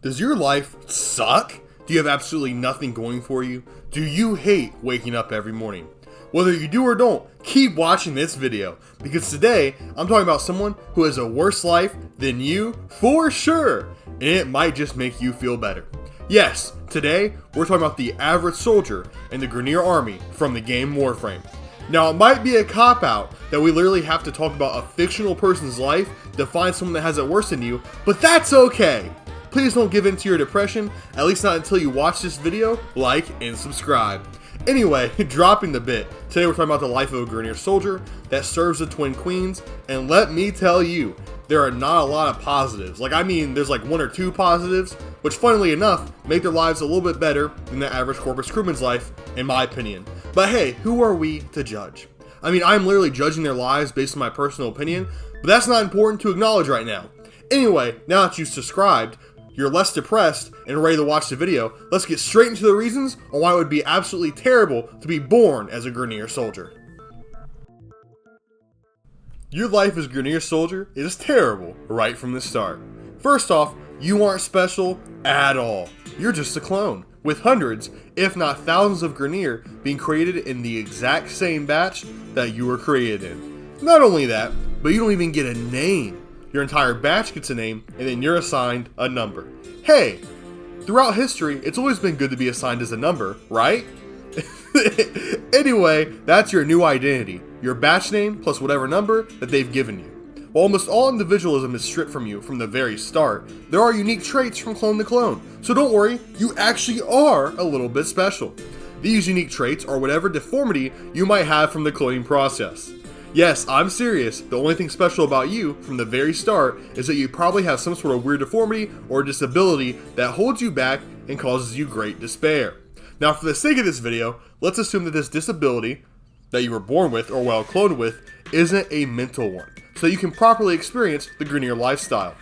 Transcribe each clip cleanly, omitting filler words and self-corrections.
Does your life suck? Do you have absolutely nothing going for you? Do you hate waking up every morning? Whether you do or don't, keep watching this video, because today I'm talking about someone who has a worse life than you for sure, and it might just make you feel better. Yes, today we're talking about the average soldier in the Grineer army from the game Warframe. Now, it might be a cop-out that we literally have to talk about a fictional person's life to find someone that has it worse than you, but that's okay. Please don't give in to your depression, at least not until you watch this video, like, and subscribe. Anyway, dropping the bit, today we're talking about the life of a Grineer soldier that serves the Twin Queens, and let me tell you, there are not a lot of positives. There's like one or two positives, which funnily enough, make their lives a little bit better than the average corpus crewman's life, in my opinion. But hey, who are we to judge? I'm literally judging their lives based on my personal opinion, but that's not important to acknowledge right now. Anyway, now that you've subscribed, you're less depressed and ready to watch the video, let's get straight into the reasons on why it would be absolutely terrible to be born as a Grineer soldier. Your life as a Grineer soldier is terrible right from the start. First off, you aren't special at all. You're just a clone, with hundreds, if not thousands of Grineer being created in the exact same batch that you were created in. Not only that, but you don't even get a name. Your entire batch gets a name, and then you're assigned a number. Hey, throughout history, it's always been good to be assigned as a number, right? Anyway, that's your new identity, your batch name plus whatever number that they've given you. While almost all individualism is stripped from you from the very start, there are unique traits from clone to clone, so don't worry, you actually are a little bit special. These unique traits are whatever deformity you might have from the cloning process. Yes, I'm serious. The only thing special about you from the very start is that you probably have some sort of weird deformity or disability that holds you back and causes you great despair. Now, for the sake of this video, let's assume that this disability that you were born with or well cloned with isn't a mental one, so you can properly experience the Grineer lifestyle.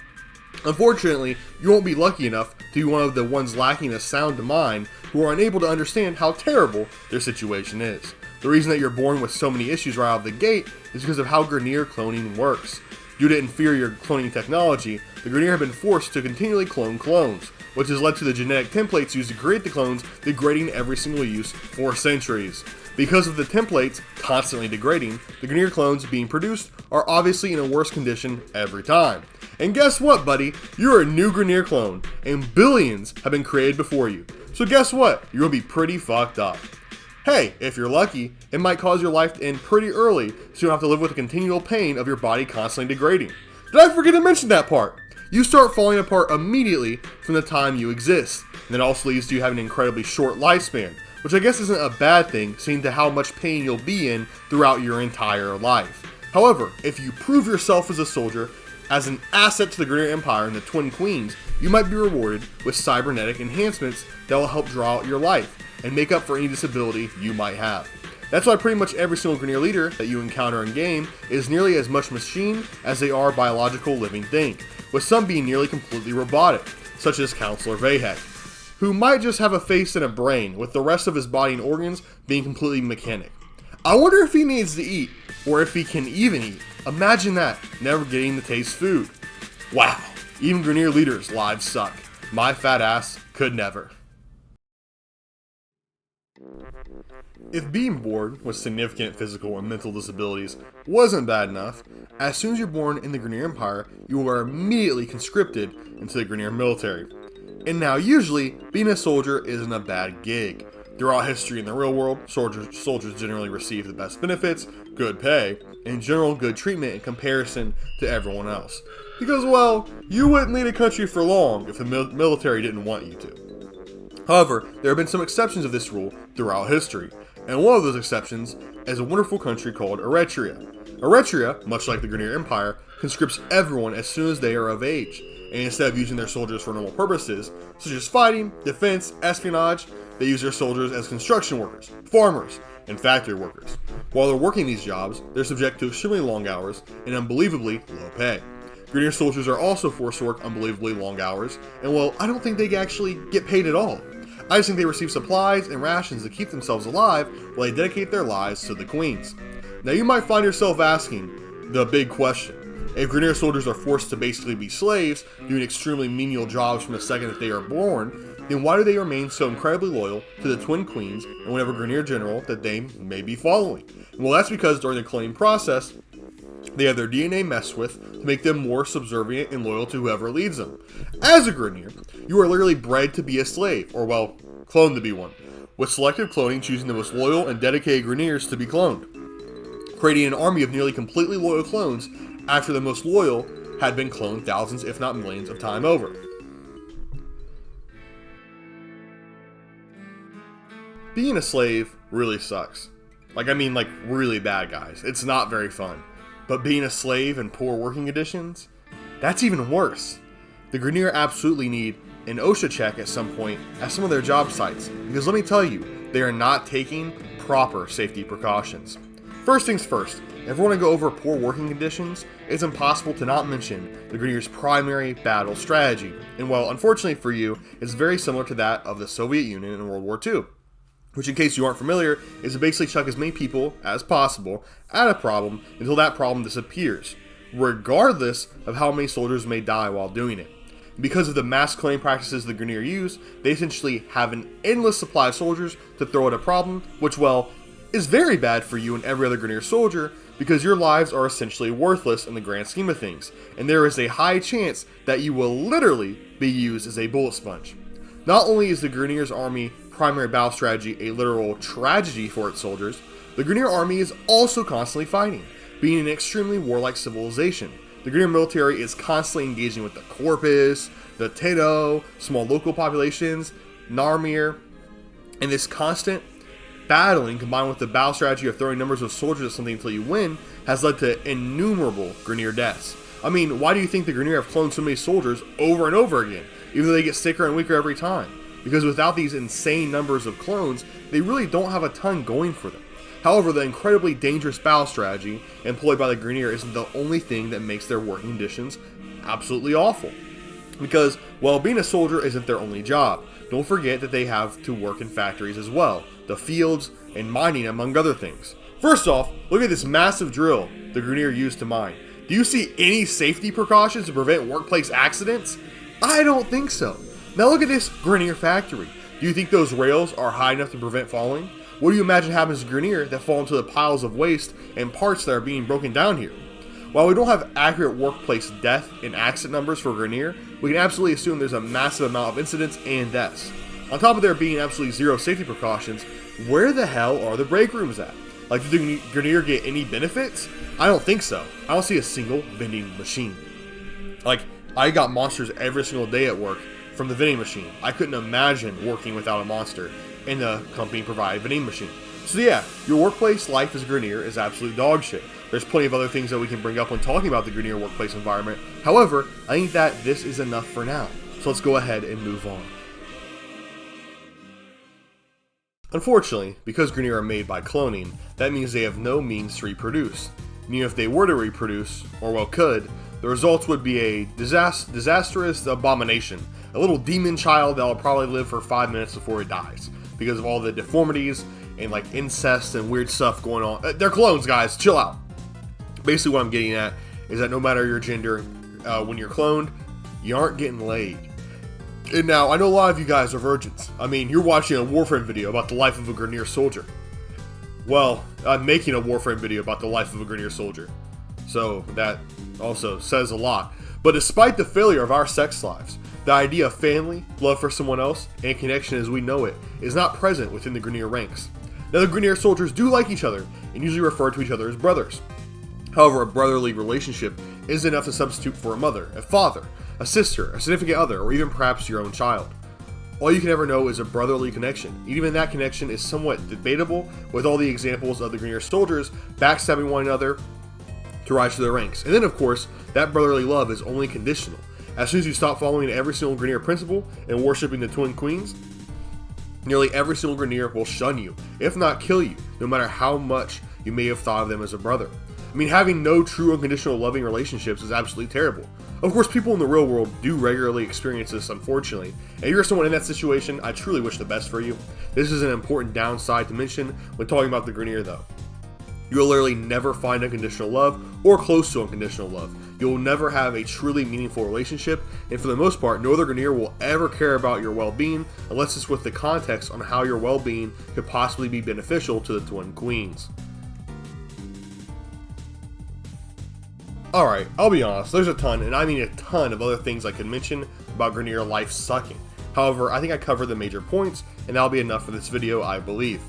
Unfortunately, you won't be lucky enough to be one of the ones lacking a sound mind who are unable to understand how terrible their situation is. The reason that you're born with so many issues right out of the gate is because of how Grineer cloning works. Due to inferior cloning technology, the Grineer have been forced to continually clone clones, which has led to the genetic templates used to create the clones degrading every single use for centuries. Because of the templates constantly degrading, the Grineer clones being produced are obviously in a worse condition every time. And guess what, buddy? You're a new Grineer clone, and billions have been created before you. So guess what? You're gonna be pretty fucked up. Hey, if you're lucky, it might cause your life to end pretty early, so you don't have to live with the continual pain of your body constantly degrading. Did I forget to mention that part? You start falling apart immediately from the time you exist, and it also leads to you having an incredibly short lifespan, which I guess isn't a bad thing, seeing to how much pain you'll be in throughout your entire life. However, if you prove yourself as a soldier, as an asset to the Grineer Empire and the Twin Queens, you might be rewarded with cybernetic enhancements that will help draw out your life and make up for any disability you might have. That's why pretty much every single Grineer leader that you encounter in game is nearly as much machine as they are biological living thing, with some being nearly completely robotic, such as Counselor Vahek, who might just have a face and a brain, with the rest of his body and organs being completely mechanic. I wonder if he needs to eat, or if he can even eat. Imagine that, never getting to taste food. Wow, even Grineer leaders' lives suck. My fat ass could never. If being born with significant physical and mental disabilities wasn't bad enough, as soon as you're born in the Grineer Empire, you are immediately conscripted into the Grineer military. And now usually, being a soldier isn't a bad gig. Throughout history in the real world, soldiers generally receive the best benefits, good pay, and general good treatment in comparison to everyone else. Because, well, you wouldn't lead a country for long if the military didn't want you to. However, there have been some exceptions of this rule throughout history, and one of those exceptions is a wonderful country called Eritrea. Eritrea, much like the Grineer Empire, conscripts everyone as soon as they are of age, and instead of using their soldiers for normal purposes, such as fighting, defense, espionage, they use their soldiers as construction workers, farmers, and factory workers. While they're working these jobs, they're subject to extremely long hours and unbelievably low pay. Grineer soldiers are also forced to work unbelievably long hours, and well, I don't think they actually get paid at all. I just think they receive supplies and rations to keep themselves alive while they dedicate their lives to the Queens. Now you might find yourself asking the big question, If Grineer soldiers are forced to basically be slaves, doing extremely menial jobs from the second that they are born, then why do they remain so incredibly loyal to the Twin Queens and whatever Grineer general that they may be following? Well, that's because during the cloning process, they have their DNA messed with to make them more subservient and loyal to whoever leads them. As a Grineer, you are literally bred to be a slave, or well, cloned to be one, with selective cloning choosing the most loyal and dedicated Grineers to be cloned, creating an army of nearly completely loyal clones after the most loyal had been cloned thousands if not millions of times over. Being a slave really sucks. Like really bad, guys. It's not very fun. But being a slave in poor working conditions, that's even worse. The Grineer absolutely need an OSHA check at some point at some of their job sites, because let me tell you, they are not taking proper safety precautions. First things first, if we want to go over poor working conditions, it's impossible to not mention the Grineer's primary battle strategy, and well, unfortunately for you, it's very similar to that of the Soviet Union in World War II. Which, in case you aren't familiar, is to basically chuck as many people as possible at a problem until that problem disappears, regardless of how many soldiers may die while doing it. Because of the mass cloning practices the Grineer use, they essentially have an endless supply of soldiers to throw at a problem, which, well, is very bad for you and every other Grineer soldier, because your lives are essentially worthless in the grand scheme of things, and there is a high chance that you will literally be used as a bullet sponge. Not only is the Grineer's army primary battle strategy a literal tragedy for its soldiers, the Grineer army is also constantly fighting, being an extremely warlike civilization. The Grineer military is constantly engaging with the Corpus, the Tedo, small local populations, Narmir, and this constant battling combined with the battle strategy of throwing numbers of soldiers at something until you win has led to innumerable Grineer deaths. I mean, why do you think the Grineer have cloned so many soldiers over and over again, even though they get sicker and weaker every time? Because without these insane numbers of clones, they really don't have a ton going for them. However, the incredibly dangerous battle strategy employed by the Grineer isn't the only thing that makes their working conditions absolutely awful. Because, well, being a soldier isn't their only job. Don't forget that they have to work in factories as well, the fields, and mining among other things. First off, look at this massive drill the Grineer used to mine. Do you see any safety precautions to prevent workplace accidents? I don't think so. Now look at this Grineer factory. Do you think those rails are high enough to prevent falling? What do you imagine happens to Grineer that fall into the piles of waste and parts that are being broken down here? While we don't have accurate workplace death and accident numbers for Grineer, we can absolutely assume there's a massive amount of incidents and deaths. On top of there being absolutely zero safety precautions, where the hell are the break rooms at? Like, did the Grineer get any benefits? I don't think so. I don't see a single vending machine. Like, I got monsters every single day at work from the vending machine. I couldn't imagine working without a monster, and the company provided vending machine. So yeah, your workplace life as a Grineer is absolute dog shit. There's plenty of other things that we can bring up when talking about the Grineer workplace environment. However, I think that this is enough for now. So let's go ahead and move on. Unfortunately, because Grineer are made by cloning, that means they have no means to reproduce. And even if they were to reproduce, or well could, the results would be a disastrous abomination. A little demon child that will probably live for 5 minutes before it dies. Because of all the deformities and like incest and weird stuff going on. They're clones, guys. Chill out. Basically what I'm getting at is that no matter your gender, when you're cloned, you aren't getting laid. And now, I know a lot of you guys are virgins. I mean, you're watching a Warframe video about the life of a Grineer soldier. Well, I'm making a Warframe video about the life of a Grineer soldier. So, that also says a lot. But despite the failure of our sex lives, the idea of family, love for someone else, and connection as we know it is not present within the Grineer ranks. Now, the Grineer soldiers do like each other, and usually refer to each other as brothers. However, a brotherly relationship isn't enough to substitute for a mother, a father, a sister, a significant other, or even perhaps your own child. All you can ever know is a brotherly connection. Even that connection is somewhat debatable with all the examples of the Grineer soldiers backstabbing one another to rise to their ranks. And then, of course, that brotherly love is only conditional. As soon as you stop following every single Grineer principle and worshipping the Twin Queens, nearly every single Grineer will shun you, if not kill you, no matter how much you may have thought of them as a brother. I mean, having no true unconditional loving relationships is absolutely terrible. Of course, people in the real world do regularly experience this, unfortunately. And if you're someone in that situation, I truly wish the best for you. This is an important downside to mention when talking about the Grineer, though. You'll literally never find unconditional love or close to unconditional love. You'll never have a truly meaningful relationship, and for the most part, no other Grineer will ever care about your well-being unless it's with the context on how your well-being could possibly be beneficial to the Twin Queens. Alright, I'll be honest, there's a ton, and I mean a ton of other things I could mention about Grineer life sucking. However, I think I covered the major points, and that'll be enough for this video, I believe.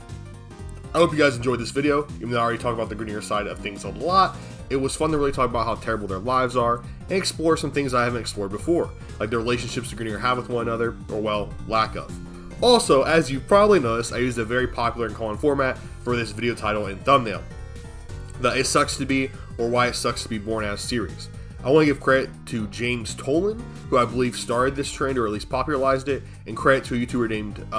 I hope you guys enjoyed this video, even though I already talked about the Grineer side of things a lot. It was fun to really talk about how terrible their lives are, and explore some things I haven't explored before, like the relationships the Grineer have with one another, or well, lack of. Also, as you've probably noticed, I used a very popular and common format for this video title and thumbnail. The It Sucks to Be, or Why It Sucks to Be Born As series. I want to give credit to James Tolan, who I believe started this trend, or at least popularized it, and credit to a YouTuber named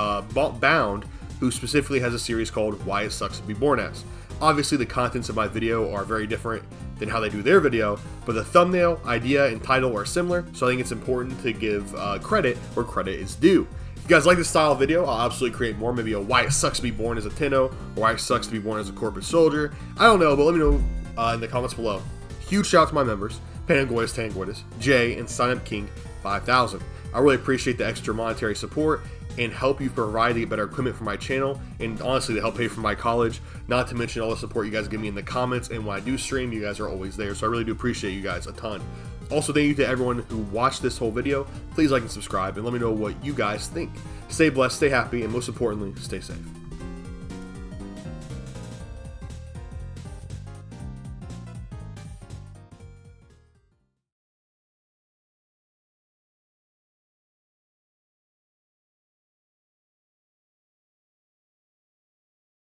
Bound, who specifically has a series called Why It Sucks to Be Born As. Obviously, the contents of my video are very different than how they do their video, but the thumbnail, idea, and title are similar, so I think it's important to give credit where credit is due. If you guys like this style of video, I'll absolutely create more, maybe a Why It Sucks to Be Born as a Tenno, or Why It Sucks to Be Born as a Corporate Soldier. I don't know, but let me know in the comments below. Huge shout out to my members, Panangoides Tangoides, Jay, and Signup King 5000. I really appreciate the extra monetary support and help you provide to get better equipment for my channel, and honestly to help pay for my college, not to mention all the support you guys give me in the comments, and when I do stream, you guys are always there, so I really do appreciate you guys a ton. Also, thank you to everyone who watched this whole video. Please like and subscribe, and let me know what you guys think. Stay blessed, stay happy, and most importantly, stay safe.